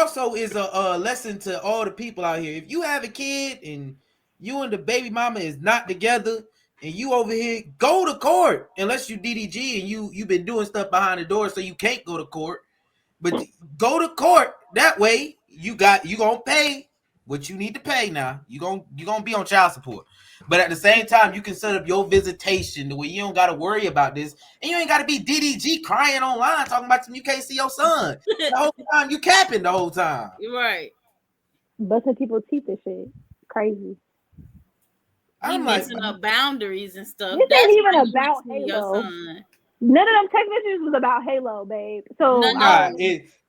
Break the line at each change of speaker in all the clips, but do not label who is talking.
also is a lesson to all the people out here. If you have a kid and you and the baby mama is not together, and you over here, go to court. Unless you DDG and you've been doing stuff behind the door, so you can't go to court. But go to court. That way, you gonna pay what you need to pay. Now you gonna be on child support. But at the same time, you can set up your visitation the way you don't gotta worry about this, and you ain't gotta be DDG crying online talking about you can't see your son the whole time. You capping the whole time.
Right.
Busting people's teeth and shit. Crazy.
He
I'm like,
messing up boundaries and stuff.
This
That's
ain't even
when you
about
see your
Halo.
son.
None of them text messages was about Halo, babe. So
No.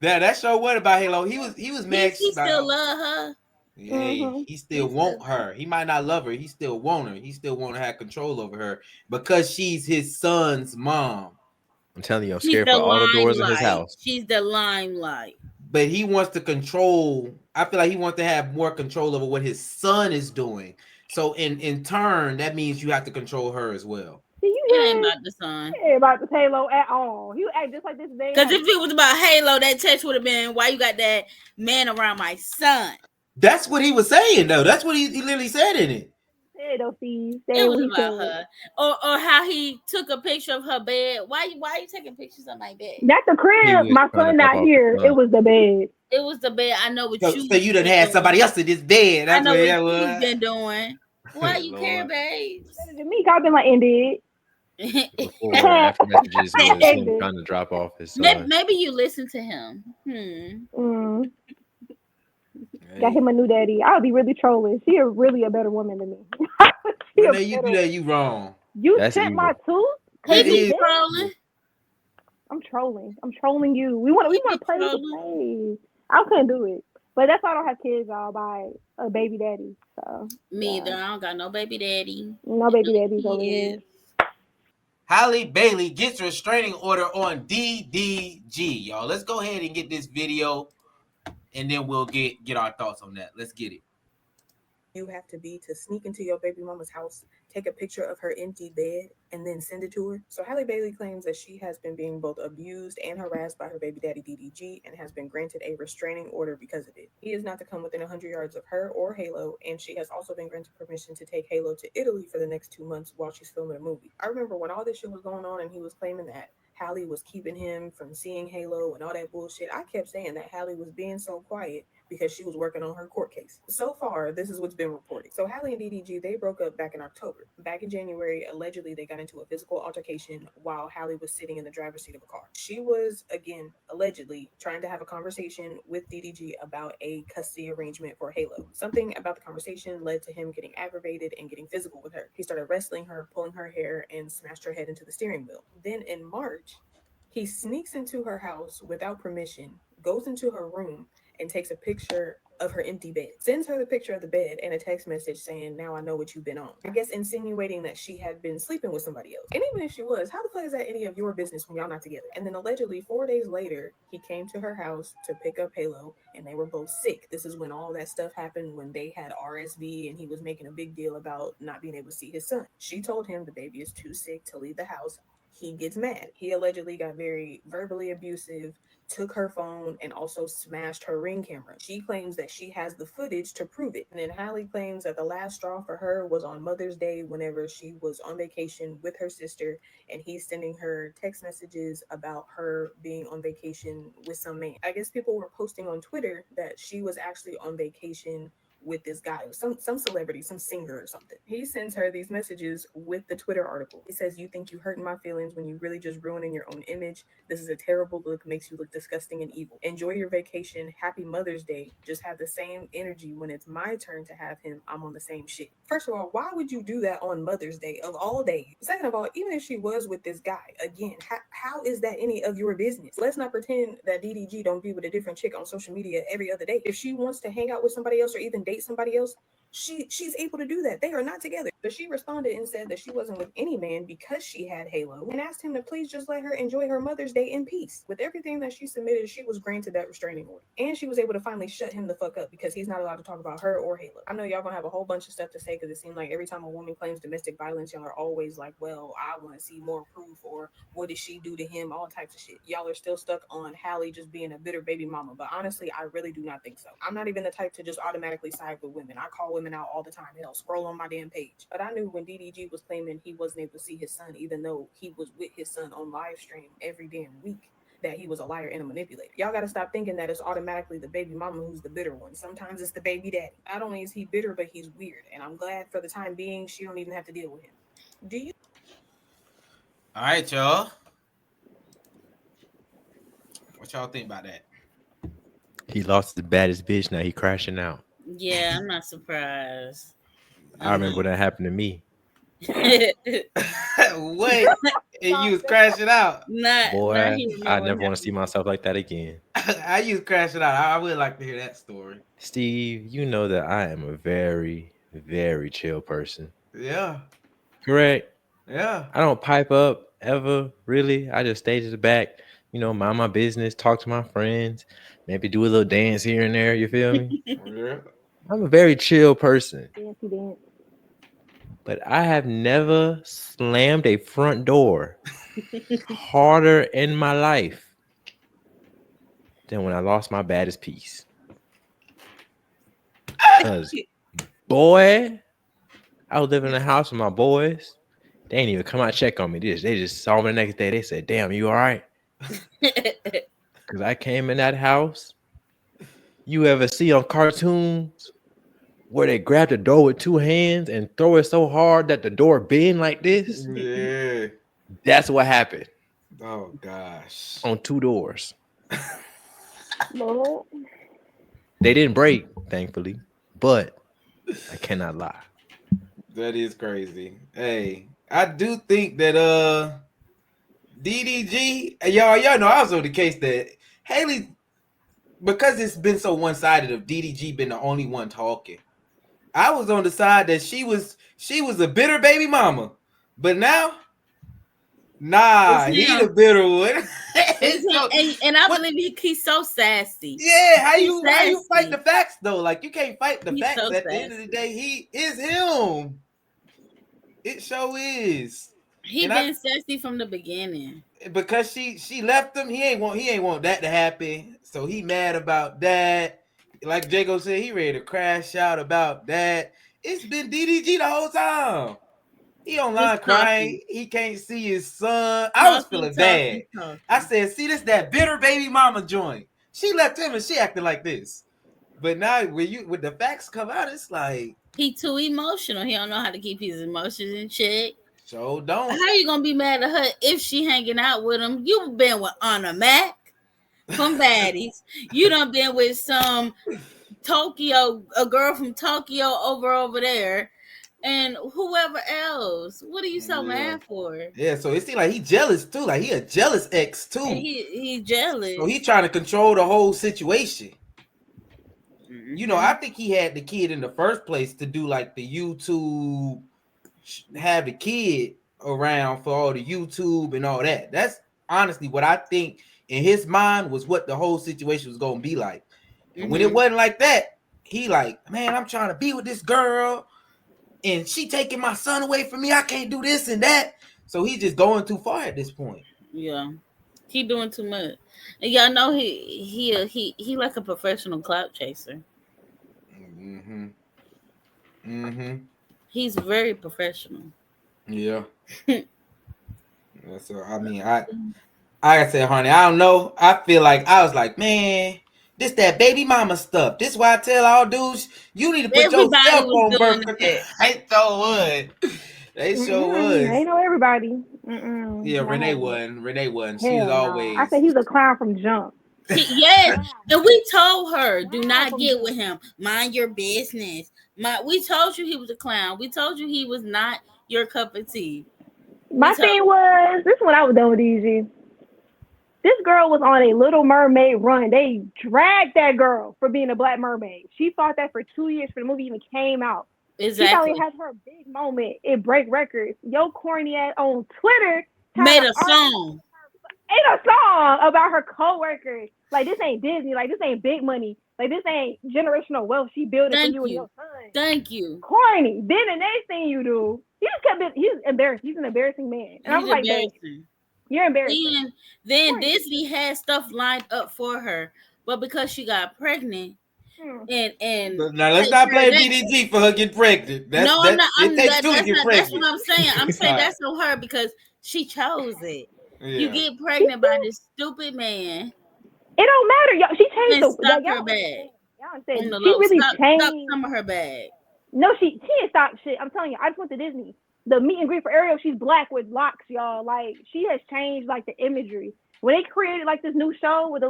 that show what about Halo? He was mad
He still
about.
love her.
Hey, he still want her. He might not love her. He still want her. He still want to have control over her because she's his son's mom.
I'm telling you, I'm
She's
scared
the
for all the doors in his
limelight.
house.
She's the limelight.
But he wants to control. I feel like he wants to have more control over what his son is doing. So in turn, that means you have to control her as well.
It ain't about the son.
It ain't about the Halo at all. You act just like this man.
Because if it was about Halo, that text would have been, "Why you got that man around my son?"
That's what he was saying, though. That's what he literally said in it.
It
was about her, or how he took a picture of her bed. Why you taking pictures of my bed?
That's the crib. My son not here. It was the bed.
It was the bed. I know what
so you done had somebody else in this bed.
That's what
that
was. You've been doing. Why you care, babes?
Better than me. I've been like, indeed.
Before or after messages was him trying to drop off his son.
Maybe you listen to him.
Got him a new daddy. I would be really trolling. She is really a better woman than me.
Renee, you do that, you wrong.
You sent my tooth?
He be trolling.
I'm trolling. I'm trolling you. We want to play the play. I couldn't do it. But that's why I don't have kids, y'all, by a baby daddy. So
me either. I don't got no baby daddy.
No baby daddies over here.
Halle Bailey gets restraining order on DDG, y'all. Let's go ahead and get this video, and then we'll get our thoughts on that. Let's get it.
You have to be to sneak into your baby mama's house, take a picture of her empty bed, and then send it to her. So Halle Bailey claims that she has been being both abused and harassed by her baby daddy DDG and has been granted a restraining order because of it. He is not to come within 100 yards of her or Halo, and she has also been granted permission to take Halo to Italy for the next 2 months while she's filming a movie. I remember when all this shit was going on and he was claiming that Halle was keeping him from seeing Halo and all that bullshit. I kept saying that Halle was being so quiet because she was working on her court case. So far, this is what's been reported. So Halle and DDG, they broke up back in October. Back in January, allegedly, they got into a physical altercation while Halle was sitting in the driver's seat of a car. She was, again, allegedly trying to have a conversation with DDG about a custody arrangement for Halo. Something about the conversation led to him getting aggravated and getting physical with her. He started wrestling her, pulling her hair, and smashed her head into the steering wheel. Then in March, he sneaks into her house without permission, goes into her room, and takes a picture of her empty bed. Sends her the picture of the bed and a text message saying, "Now I know what you've been on." I guess insinuating that she had been sleeping with somebody else. And even if she was, how the fuck is that any of your business when y'all not together? And then allegedly 4 days later, he came to her house to pick up Halo, and they were both sick. This is when all that stuff happened, when they had RSV and he was making a big deal about not being able to see his son. She told him the baby is too sick to leave the house. He gets mad. He allegedly got very verbally abusive, took her phone, and also smashed her Ring camera. She claims that she has the footage to prove it. And then Halle claims that the last straw for her was on Mother's Day whenever she was on vacation with her sister, and he's sending her text messages about her being on vacation with some man. I guess people were posting on Twitter that she was actually on vacation with this guy, some celebrity, some singer or something. He sends her these messages with the Twitter article. He says, "You think you hurting my feelings when you really just ruining your own image. This is a terrible look, makes you look disgusting and evil. Enjoy your vacation. Happy Mother's Day. Just have the same energy when it's my turn to have him. I'm on the same shit." First of all, why would you do that on Mother's Day of all days? Second of all, even if she was with this guy, again, how is that any of your business? Let's not pretend that DDG don't be with a different chick on social media every other day. If she wants to hang out with somebody else or even date somebody else, she's able to do that. They are not together. But she responded and said that she wasn't with any man because she had Halo, and asked him to please just let her enjoy her Mother's Day in peace. With everything that she submitted, she was granted that restraining order, and she was able to finally shut him the fuck up because he's not allowed to talk about her or Halo. I know y'all gonna have a whole bunch of stuff to say because it seems like every time a woman claims domestic violence, y'all are always like, well, I want to see more proof, or what did she do to him, all types of shit. Y'all are still stuck on Halle just being a bitter baby mama, but honestly, I really do not think so. I'm not even the type to just automatically side with women. I call women out all the time. Hell, scroll on my damn page. But I knew when DDG was claiming he wasn't able to see his son, even though he was with his son on live stream every damn week, that he was a liar and a manipulator. Y'all gotta stop thinking that it's automatically the baby mama who's the bitter one. Sometimes it's the baby daddy. Not only is he bitter, but he's weird. And I'm glad for the time being, she don't even have to deal with him. Do you?
All right, y'all. What y'all think about that?
He lost the baddest bitch. Now he crashing out.
Yeah, I'm not surprised.
I remember when that happened to me.
What? And you was crashing out.
Boy,
not
I never want to see myself like that again.
I used crashing out. I would like to hear that story.
Steve, you know that I am a very, very chill person.
Yeah.
Correct?
Yeah.
I don't pipe up ever, really. I just stay to the back, mind my business, talk to my friends, maybe do a little dance here and there. You feel me?
Yeah.
I'm a very chill person.
Fancy dance.
But I have never slammed a front door harder in my life than when I lost my baddest piece. Because, boy, I was living in a house with my boys. They ain't even come out and check on me. They just saw me the next day. They said, damn, you all right? Because I came in that house. You ever see on cartoons where they grab the door with two hands and throw it so hard that the door bend like this?
Yeah.
That's what happened.
Oh, gosh.
On two doors.
Lord.
They didn't break, thankfully, but I cannot lie.
That is crazy. Hey, I do think that DDG, y'all know I was on the case that Haley, because it's been so one-sided of DDG been the only one talking. I was on the side that she was a bitter baby mama. But now, nah, he the bitter one.
and I believe he's so sassy.
Yeah, how you fight the facts though? Like you can't fight the facts.
So
At the end of the day, he is him. It sure is.
He been sassy from the beginning.
Because she left him, he ain't want that to happen. So he mad about that. Like Jago said, he ready to crash out about that. It's been DDG the whole time. He online crying. He can't see his son. I was feeling bad. I said, see, this that bitter baby mama joint. She left him and she acted like this. But now when the facts come out, it's like
he too emotional. He don't know how to keep his emotions in check.
So don't.
How you gonna be mad at her if she hanging out with him? You've been with Anna Mac from Baddies. You done been with some a girl from Tokyo over there, and whoever else. What are you so mad for?
Yeah, so it seems like he jealous too. Like he a jealous ex too.
And he jealous.
So he trying to control the whole situation. I think he had the kid in the first place to do like the YouTube, have the kid around for all the YouTube and all that. That's honestly what I think in his mind was what the whole situation was going to be like. And when it wasn't like that, he like, man, I'm trying to be with this girl and she taking my son away from me. I can't do this and that. So he just going too far at this point.
Yeah. He doing too much. And y'all know he like a professional clout chaser. He's very professional.
Yeah. So I mean, I said, honey, I don't know. I feel like I was like, man, this that baby mama stuff. This why I tell all dudes, you need to put yourself on birth control. They so would. They so was.
Ain't know everybody.
Yeah, Renee wasn't. She's always.
I said he's a clown from jump.
Yes, and we told her, do not get with him. Mind your business. We told you he was a clown. We told you he was not your cup of tea.
My thing was, this is when I was done with DG. This girl was on a Little Mermaid run. They dragged that girl for being a black mermaid. She fought that for 2 years before the movie even came out.
Exactly.
She finally had her big moment. It break records. Yo, corny ass on Twitter
made a song.
Ain't a song about her coworkers. Like, this ain't Disney. Like, this ain't big money. Like, this ain't generational wealth she building for you and your son.
Thank you.
Corny. Then the next thing you do, he just kept he's embarrassed. He's an embarrassing man. And I'm like, you're embarrassing.
Then Disney had stuff lined up for her, but because she got pregnant, and
now let's not blame DDG for her getting pregnant. That's what
I'm saying. I'm saying that's on her because she chose it. Yeah. You get pregnant by this stupid man.
It don't matter, y'all. She changed
stuck her bag.
She really changed
some of her bag.
No, she didn't stop shit. I'm telling you, I just went to Disney. The meet and greet for Ariel, she's black with locks, y'all. Like, she has changed like the imagery. When they created like this new show with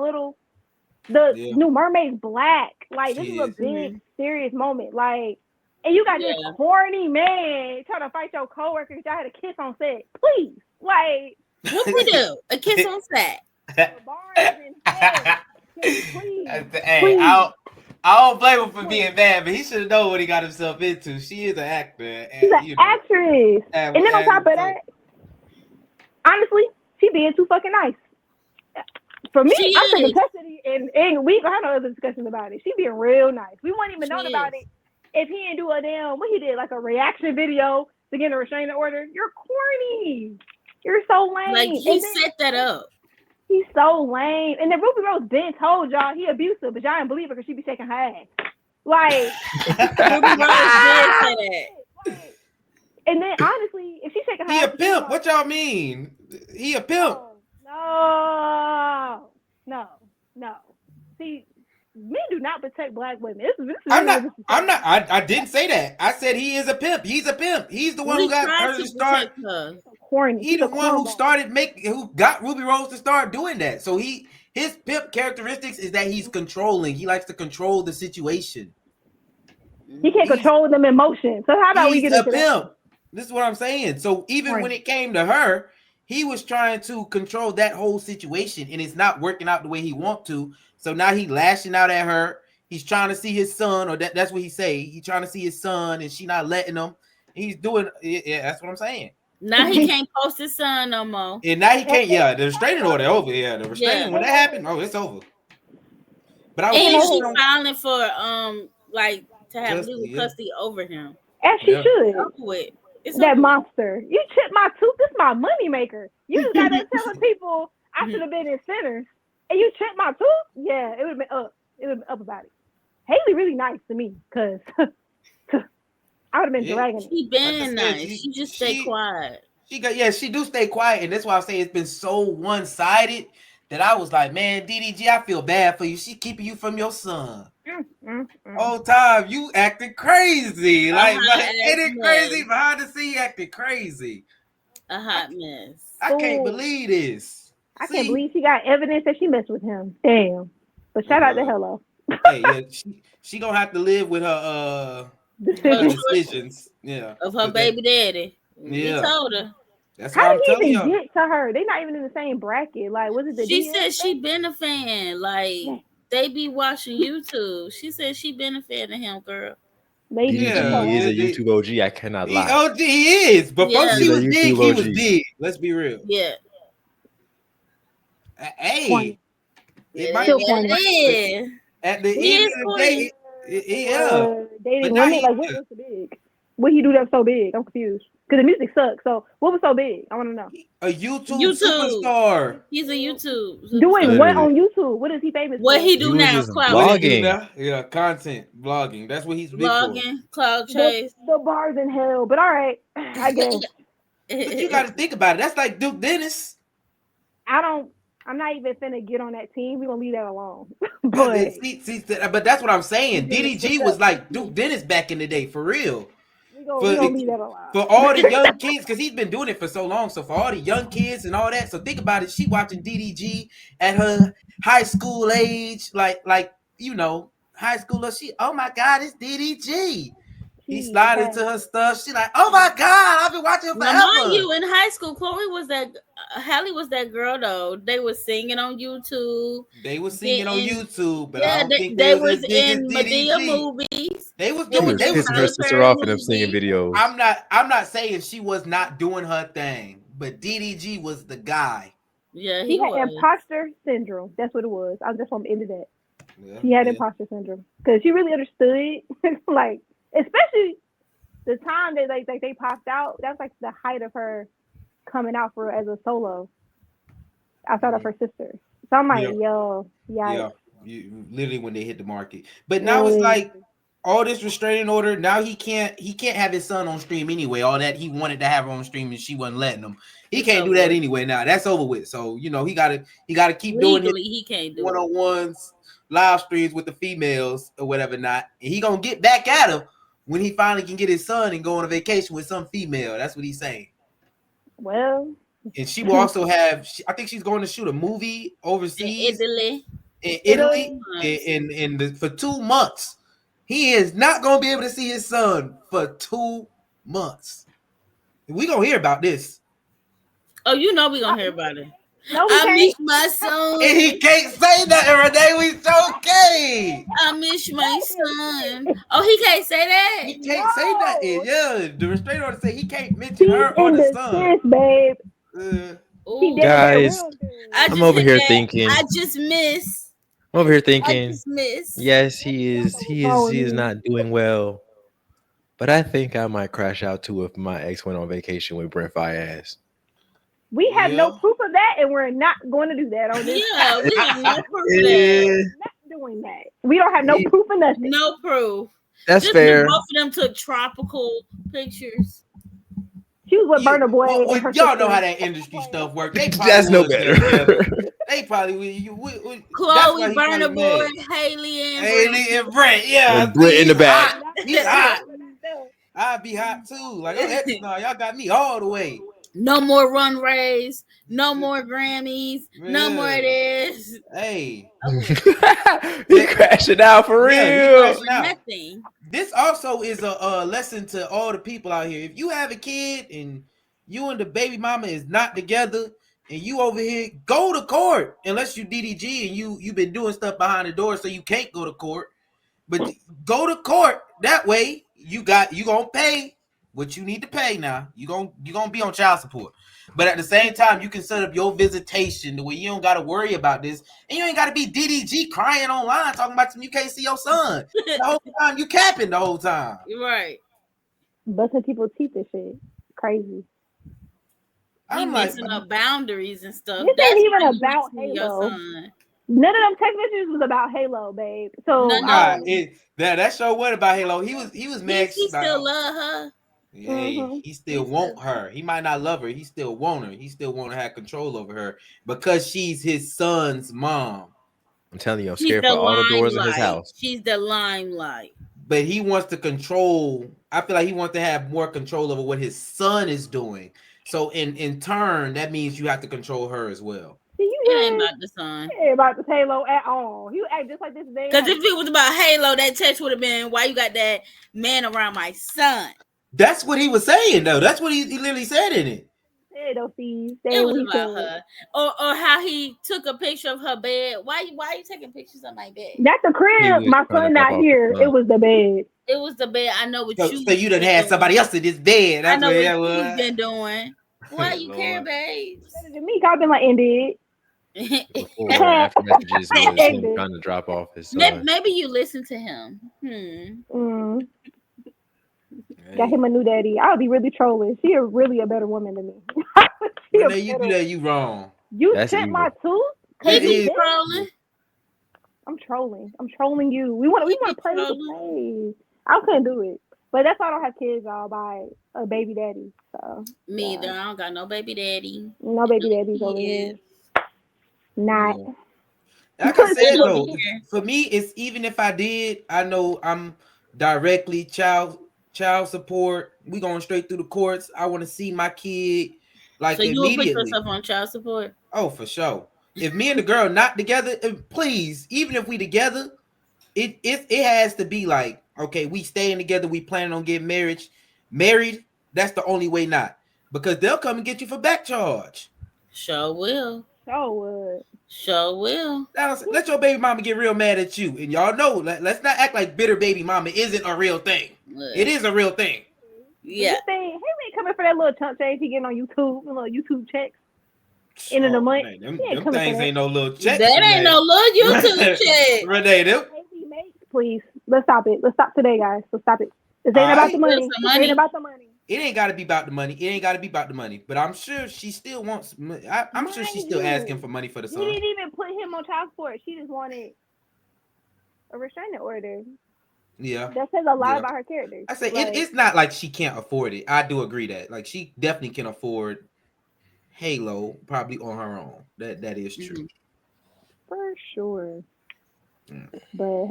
new mermaid's black. Like, this is a big serious moment. Like, and you got this corny man trying to fight your coworkers. Y'all had a kiss on set. Please. Like,
what we do? A kiss on set.
Hey, I don't blame him for being mad, but he should have known what he got himself into. She is an actor.
She's an actress. And then on top of that, honestly, she being too fucking nice. For me, I'm taking custody, and we ain't gonna have no other discussions about it. She being real nice. We wouldn't even known about it if he didn't do a damn, what he did, like a reaction video to get a restraining order. You're corny. You're so lame.
Like, he set that up.
He's so lame. And then Ruby Rose been told y'all he abusive, but y'all didn't believe her because she be shaking her ass. Like,
Ruby Rose did say that.
And then honestly, if she's shaking her
ass, he a pimp.
Like,
what y'all mean? He a pimp.
No. See, men do not protect black women. This
I'm not. I didn't say that. I said he is a pimp. He's a pimp. He's the one who got her to start. He's the one who got Ruby Rose to start doing that. So his pimp characteristics is that he's controlling. He likes to control the situation.
He can't control them emotions. So how about we get into
a pimp? This is what I'm saying. So even when it came to her, he was trying to control that whole situation, and it's not working out the way he wants to. So now he's lashing out at her. He's trying to see his son, or that's what he say. He's trying to see his son, and she not letting him. He's doing, that's what I'm saying.
Now he can't post his son no more.
And now he can't. Yeah, the restraining order over. Yeah, the restraining when that happened, it's over. But I was
she filing for like to have legal custody over him.
As she should. It's that monster. You chipped my tooth. This is my money maker. You just got to telling people I should have been in centers, and you chipped my tooth. Yeah, it would have been up. It would have been up about it. Haley really nice to me because I would have been dragging it.
She been nice. She just stay quiet.
She do stay quiet, and that's why I say it's been so one-sided that I was like, man, DDG, I feel bad for you. She keeping you from your son. Whole time you acting crazy. Like ain't it crazy? Behind the scene acting crazy.
A hot mess.
I can't believe this.
I can't believe she got evidence that she messed with him. Damn. But shout out to Hello.
Hey, she gonna have to live with her decisions. Yeah.
Of her baby daddy.
Yeah.
He told her.
That's
how did he even get to her? They're not even in the same bracket. Like, was it
she said she been a fan. Like, they be watching YouTube. She said she been a fan of him, girl.
He is a YouTube OG. I cannot lie.
He is. But once he was big, he was big. Let's be real.
Yeah.
Hey. It might
be.
At the end of the day,
dating women, like, what was so big? What he do that so big? I'm confused. Because the music sucks. So what was so big? I want to know.
A YouTube superstar.
He's a YouTube superstar.
Doing what on YouTube? What is he famous for?
What he do now?
Vlogging.
Yeah, content blogging. That's what he's big
vlogging. Cloud chase.
The bars in hell. But all right, I guess.
But you got to think about it. That's like Duke Dennis.
I'm not even finna get on that team. We're gonna leave that alone.
But that's what I'm saying. DDG was like Duke Dennis back in the day, for real.
We're gonna leave that alone.
For all the young kids, because he's been doing it for so long. So for all the young kids and all that. So think about it. She watching DDG at her high school age, like high schooler. Oh my God, it's DDG. He slided into her stuff. She like, oh my God, I've been watching her forever.
Now, mind you, in high school, Halle was that girl though. They were singing on YouTube.
They were singing on YouTube, but
yeah,
I don't think
they
was
was
as big
in
as
Medea
DDG.
movies.
They was
She
doing.
was
They was
pissing her sister off in them singing videos.
I'm not saying she was not doing her thing, but DDG was the guy.
Yeah,
he had imposter syndrome. That's what it was. I just want to end that. Yeah, she had imposter syndrome because she really understood, like, especially the time that they popped out. That's like the height of her coming out for as a solo outside of her sister. So I'm like, yo, yeah,
literally when they hit the market. But now it's like all this restraining order. Now he can't have his son on stream anyway. All that he wanted to have on stream and she wasn't letting him. He can't do that anyway. Now that's over with. So he gotta keep
legally,
doing it.
He can't do
one-on-ones, live streams with the females or whatever. Not, and he gonna get back at him when he finally can get his son and go on a vacation with some female. That's what he's saying.
Well,
and she will also have. I think she's going to shoot a movie overseas
in
Italy, for 2 months. He is not going to be able to see his son for 2 months. We gonna hear about this.
Oh, we gonna hear about it.
No,
I miss my son.
And he can't say nothing, Renee. We okay.
I miss my son. Oh, he can't say that.
He can't say nothing. Yeah, the restraining order say he can't mention her or the son.
Babe.
Guys, I'm over here thinking.
I just miss.
I'm over here thinking. Yes, he is. He is not doing well. But I think I might crash out too if my ex went on vacation with Brent Fayez.
We have no proof of that, and we're not going to do that on this.
Yeah, we have no proof of that.
We're not doing that. We don't have no proof of nothing.
No proof.
That's fair.
Both of them took tropical pictures.
She was with Burna Boy.
Y'all know how that industry stuff works.
That's no better.
They probably
Chloe, Burna Boy, Haley,
and Brent. Yeah,
and Brent in the back.
He's hot. I'd be hot too. Like, y'all got me all the way.
No more runways. No more Grammys. Yeah. No more this.
Hey.
He crashing out for real.
Nothing.
This also is a lesson to all the people out here. If you have a kid and you and the baby mama is not together and you over here, go to court. Unless you DDG and you've been doing stuff behind the door so you can't go to court. But go to court. That way you gonna pay what you need to pay now. You gonna be on child support. But at the same time, you can set up your visitation the way you don't gotta worry about this. And you ain't gotta be DDG crying online talking about you can't see your son. The whole time you capping the whole time.
You're right.
Busting people's teeth and shit. Crazy.
I'm messing up boundaries and stuff.
This ain't even about Halo. None of them text messages was about Halo, babe. So
that show what about Halo? He was mad.
He still love her.
Yeah, he still want her. He might not love her. He still want her. He still want to have control over her because she's his son's mom.
I'm telling you, I'm scared for all the doors in his house.
She's the limelight.
But he wants to control. I feel like he wants to have more control over what his son is doing. So in turn, that means you have to control her as well.
It ain't about the son.
It ain't about the Halo at all. You act just like this man.
Because if it was about Halo, that text would have been, why you got that man around my son?
That's what he was saying, though. That's what he literally said in it.
It was about her. Or how he took a picture of her bed. Why are you taking pictures of my bed?
That's the crib. My son not here. It was the bed.
It was the bed. I know what
so you done had somebody else in this bed. That's
I know what you've been doing. Why you care, babe?
Me, I've been like, indeed.
Before or after messages, he was trying to drop off his son.
Maybe you listen to him.
Got him a new daddy. I'll be really trolling. She is really a better woman than me.
You do that, you wrong.
You sent my tooth?
He be trolling.
I'm trolling. I'm trolling you. We want to play with the play. I couldn't do it. But that's why I don't have kids. I'll buy a baby daddy. So
me either. I don't got no baby daddy.
No baby daddies over here. Not.
Like I said though, for me, it's even if I did, I know I'm directly child support. We going straight through the courts. I want to see my kid like
so
immediately.
So you will put yourself on child support?
Oh, for sure. If me and the girl not together, please, even if we together, it has to be like Okay, we staying together. We planning on getting married. That's the only way not, because they'll come and get you for back charge.
Sure will.
So
Sure will.
Now, let your baby mama get real mad at you, and y'all know. Let's not act like bitter baby mama isn't a real thing. It is a real thing.
Yeah.
Hey, we ain't coming for that little chunk change he getting on YouTube, a little YouTube checks. End of the month.
Man, them things ain't no little checks.
That ain't no little YouTube check.
Renee, them.
Please, let's stop it. Let's stop today, guys. Let's stop it. This ain't about the money. It ain't about the money.
It ain't got to be about the money. It ain't got to be about the money. But I'm sure she still wants. I'm sure she's still asking for money for the son.
She didn't even put him on child support. She just wanted a restraining order.
Yeah,
that says a lot about her character.
I say it's not like she can't afford it. I do agree that like she definitely can afford Halo probably on her own. That is true
for sure.
Mm.
But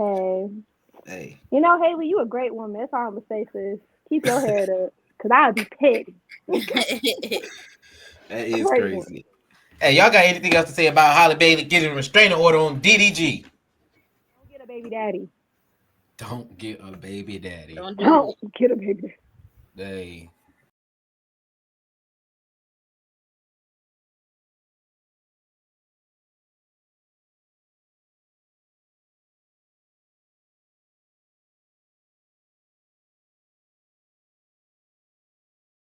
hey,
you know, Haley, you a great woman. That's all I'm gonna say, sis. Keep your head up, cause I'd be petty.
That is crazy. Hey, y'all got anything else to say about Halle Bailey getting a restraining order on DDG?
Don't get a baby daddy.
Don't get a baby daddy.
Don't get a baby daddy.
Hey.